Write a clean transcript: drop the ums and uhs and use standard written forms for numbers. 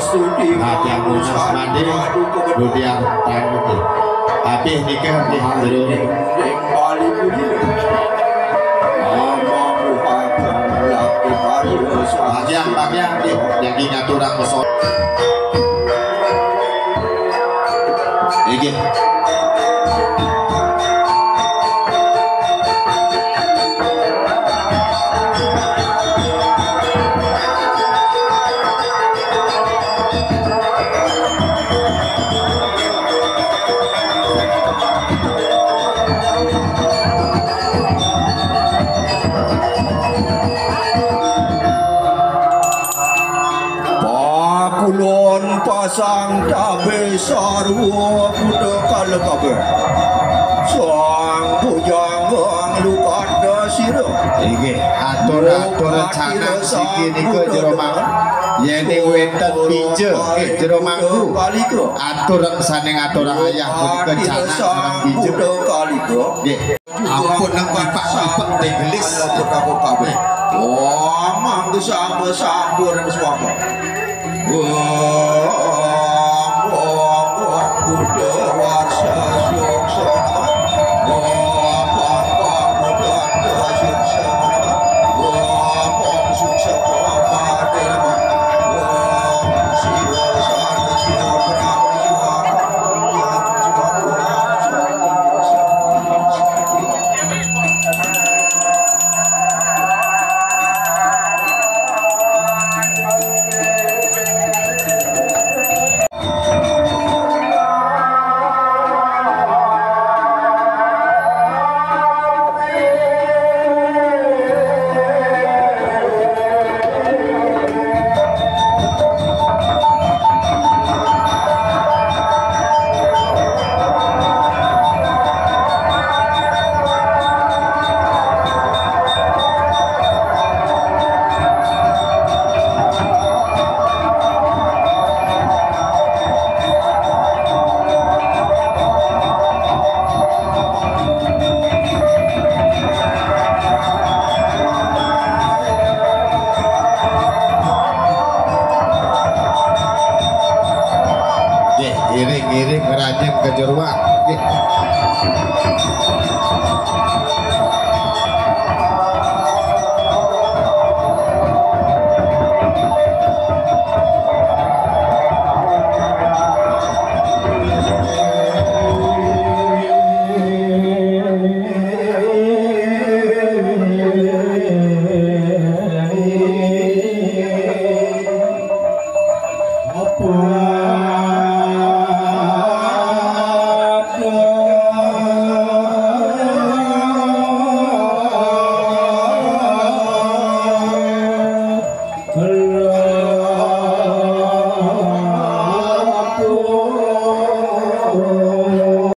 Yang munas mandi kemudian tahu tapi nikah di jero bagian yang ngaturang pesot iki pasang cabe sarwa budak kalakabe sang bujang lukat dasira iki atur-atur canang siki niku jero mang yen weten pije jero mangku atur saning atur ayah budak canang sareng pije nggih ampun nang bapak-bapak tegelis kabeh oh mangke sambo-sambo nang suwapa iring-iring ngerajeng ke jeruan